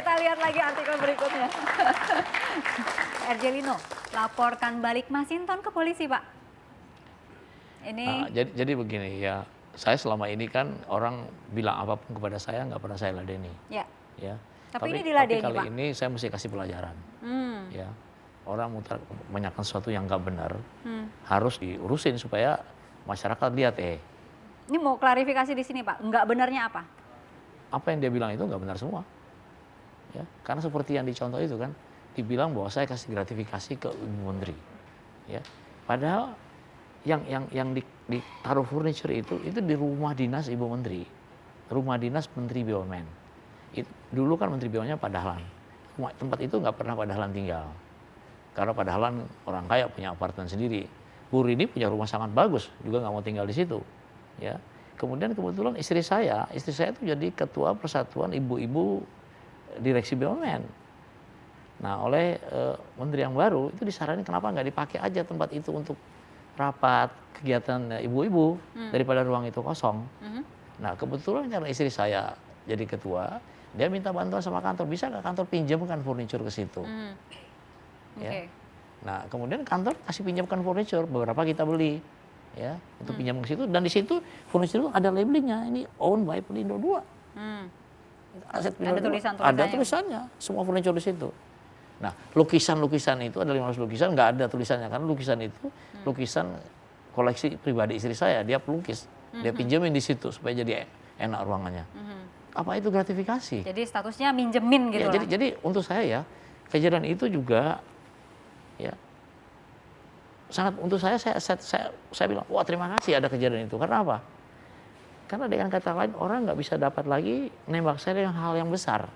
kita lihat lagi artikel berikutnya. Ergelino, laporkan balik Masinton ke polisi, Pak. Ini jadi begini ya, saya selama ini kan orang bilang apapun kepada saya nggak pernah saya ladeni. ya. Ya. Tapi ini diladeni, kali Pak. ini saya mesti kasih pelajaran. Ya. Orang menyampaikan sesuatu yang nggak benar harus diurusin supaya masyarakat lihat Ini mau klarifikasi di sini, Pak. Nggak benarnya apa? Apa yang dia bilang itu nggak benar semua. Ya, karena seperti yang dicontoh itu kan, dibilang bahwa saya kasih gratifikasi ke Ibu Menteri. Ya, padahal yang ditaruh furniture itu di rumah dinas Ibu Menteri, rumah dinas Menteri BUMN. Dulu kan Menteri BUMN-nya Pak Dahlan. Tempat itu nggak pernah Pak Dahlan tinggal, karena Pak Dahlan orang kaya punya apartemen sendiri. Bu Rini punya rumah sangat bagus, juga nggak mau tinggal di situ. Ya, kemudian kebetulan istri saya itu jadi ketua Persatuan Ibu-ibu Direksi BUMN. Nah, oleh menteri yang baru itu disaranin kenapa nggak dipakai aja tempat itu untuk rapat kegiatan ibu-ibu daripada ruang itu kosong. Nah, kebetulan karena istri saya jadi ketua, dia minta bantuan sama kantor, bisa nggak kantor pinjamkan furniture ke situ? Ya. Nah, kemudian kantor kasih pinjamkan furniture, beberapa kita beli, ya, untuk pinjam ke situ, dan di situ furniture itu ada labelingnya, ini owned by Pelindo 2. Aset Pelindo 2. Ada tulisannya, semua furniture di situ. Nah, lukisan-lukisan itu ada 15 lukisan, nggak ada tulisannya, karena lukisan itu lukisan koleksi pribadi istri saya, dia pelukis, dia pinjemin di situ supaya jadi enak ruangannya. Apa itu gratifikasi? Jadi statusnya minjemin gitu ya, jadi untuk saya ya, kejadian itu juga ya sangat untuk saya bilang wah terima kasih ada kejadian itu. Karena apa? Karena dengan kata lain orang nggak bisa dapat lagi nembak saya dengan hal yang besar.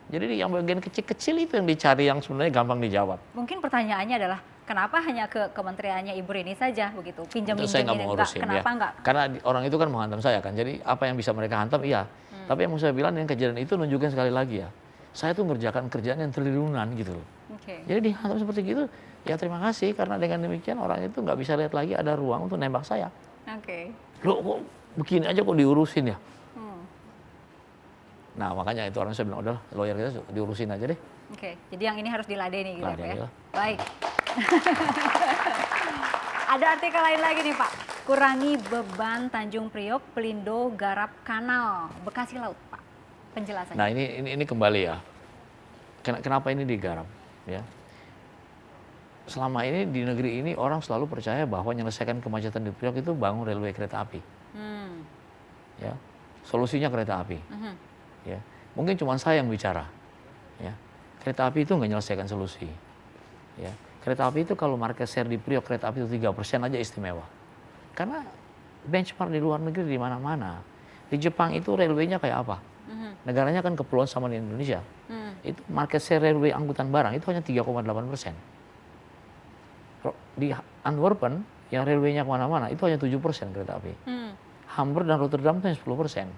Jadi yang bagian kecil-kecil itu yang dicari, yang sebenarnya gampang dijawab. Mungkin pertanyaannya adalah kenapa hanya ke kementeriannya Ibu Rini saja begitu, pinjam-pinjamin, saya nggak mau ngurusin, kenapa ya. enggak? Karena orang itu kan menghantam saya kan, jadi apa yang bisa mereka hantam iya. Tapi yang mau saya bilang dengan kejadian itu nunjukkan sekali lagi ya, saya tuh ngerjakan kerjaan yang triliunan gitu loh. Jadi dihantam seperti gitu, ya terima kasih karena dengan demikian orang itu nggak bisa lihat lagi ada ruang untuk nembak saya. Loh kok begini aja kok diurusin ya? Nah makanya itu orang saya bilang udah lawyer kita diurusin aja deh. Jadi yang ini harus diladeni gitu ya. Ladeni. Baik. Ada artikel lain lagi nih Pak. Kurangi beban Tanjung Priok, Pelindo garap kanal Bekasi Laut, Pak. Penjelasannya. Nah ini kembali ya. Kenapa ini digarap? Ya. Selama ini di negeri ini orang selalu percaya bahwa menyelesaikan kemacetan di Priok itu bangun relwe kereta api. Ya. Solusinya kereta api. Ya. Mungkin cuma saya yang bicara. Ya. Kereta api itu nggak menyelesaikan solusi. Ya. Kereta api itu kalau market share di Priok kereta api itu 3% aja istimewa. Karena benchmark di luar negeri di mana-mana. Di Jepang itu railway-nya kayak apa? Negaranya kan kepulauan sama di Indonesia. Itu market share railway angkutan barang itu hanya 3,8%. Di Antwerpen yang railway-nya kemana-mana itu hanya 7% kereta api. Hamburg dan Rotterdam itu hanya 10%.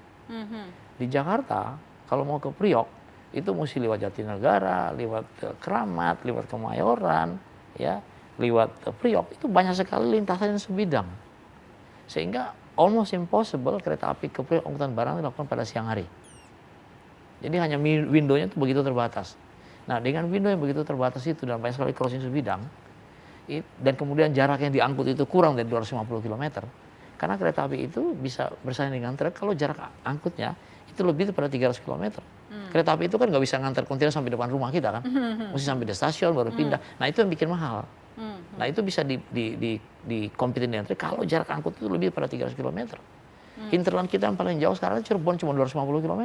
Di Jakarta kalau mau ke Priok itu mesti lewat Jatinegara, lewat Keramat, lewat Kemayoran, ya, lewat Priok, itu banyak sekali lintasan yang sebidang. Sehingga almost impossible kereta api ke Priok angkutan barang dilakukan pada siang hari. Jadi hanya window-nya itu begitu terbatas. Nah, dengan window yang begitu terbatas itu dan banyak sekali crossing sebidang, dan kemudian jarak yang diangkut itu kurang dari 250 km, karena kereta api itu bisa bersaing dengan truk kalau jarak angkutnya itu lebih daripada 300 km. Kereta api itu kan nggak bisa ngantar kontainer sampai depan rumah kita kan, mesti sampai di stasiun baru pindah. Nah itu yang bikin mahal. Nah itu bisa di kompetin dengan truk kalau jarak angkut itu lebih daripada 300 km. Hinterland kita yang paling jauh sekarang Cirebon cuma 250 km.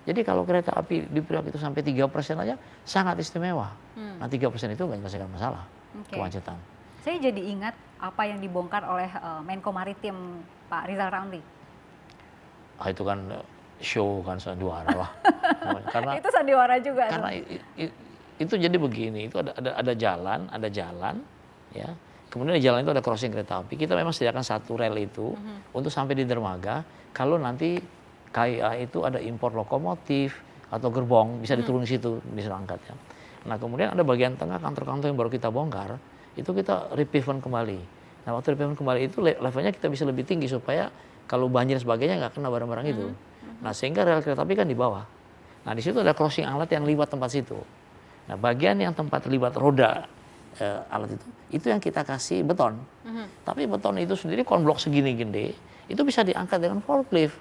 Jadi kalau kereta api di Priok itu sampai 3% aja sangat istimewa. Nah 3% itu nggak menyelesaikan masalah kemacetan. Saya jadi ingat apa yang dibongkar oleh Menko Maritim Pak Rizal Ramli. Itu kan show kan sandiwara lah. Karena itu sandiwara juga. Karena itu jadi begini, itu ada jalan, ya. Kemudian di jalan itu ada crossing kereta api. Kita memang sediakan satu rel itu untuk sampai di dermaga. Kalau nanti KAI itu ada impor lokomotif atau gerbong bisa diturun di situ, bisa angkat ya. Nah kemudian ada bagian tengah kantor-kantor yang baru kita bongkar, itu kita repavement kembali. Nah waktu repavement kembali itu levelnya kita bisa lebih tinggi supaya kalau banjir sebagainya nggak kena barang-barang itu. Nah sehingga rel kereta api kan di bawah. Nah di situ ada crossing alat yang liwat tempat situ. Nah bagian yang tempat liwat roda alat itu yang kita kasih beton. Tapi beton itu sendiri konblok segini gede, itu bisa diangkat dengan forklift.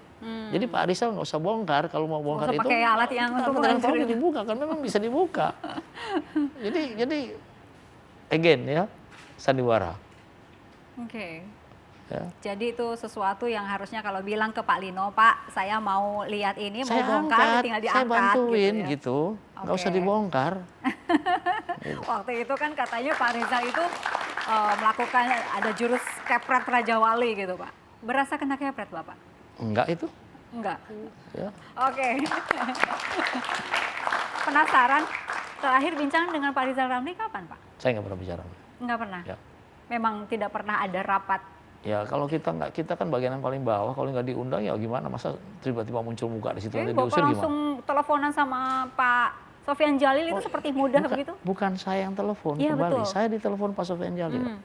Jadi Pak Rizal nggak usah bongkar, kalau mau bongkar Nggak usah itu pakai alat yang kita untuk angkat dengan menghancurin. forklift dibuka, kan memang bisa dibuka. jadi again ya, sandiwara. Oke. Ya. Jadi itu sesuatu yang harusnya kalau bilang ke Pak Lino, Pak, saya mau lihat ini, mau Saya bongkar, angkat, tinggal saya diangkat bantuin gitu ya. gitu, nggak usah Oke. dibongkar. Waktu itu kan katanya Pak Rizal itu melakukan ada jurus kepret Raja Wali gitu, Pak. Berasa kena kepret, Bapak? Enggak itu. Enggak. Ya. Oke. Penasaran, terakhir bincang dengan Pak Rizal Ramli kapan, Pak? Saya nggak pernah bicara. Enggak pernah? Ya. Memang tidak pernah ada rapat. Ya kalau kita kan bagian yang paling bawah, kalau nggak diundang ya gimana, masa tiba-tiba muncul muka di situ nanti Bapak diusir langsung gimana? teleponan sama Pak Sofian Jalil itu seperti mudah begitu? Bukan saya yang telepon Iya, kembali, betul. saya ditelepon Pak Sofian Jalil.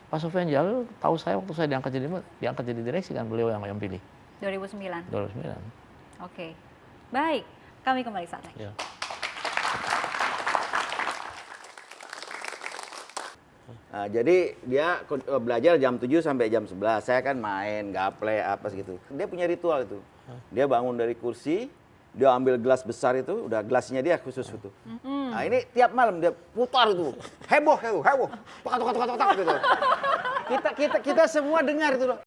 Pak Sofian Jalil tahu saya waktu saya diangkat jadi direksi kan, beliau yang pilih 2009. 2009. Oke. Baik, kami kembali saat lagi. Ya. Nah, jadi dia belajar jam 7 sampai jam 11. Saya kan main, gaple, apa segitu. Dia punya ritual itu. Dia bangun dari kursi, dia ambil gelas besar itu, udah gelasnya dia khusus itu. Nah, ini tiap malam dia putar itu. Heboh. Tok, tok, tok, tok, tok, gitu. Kita semua dengar itu.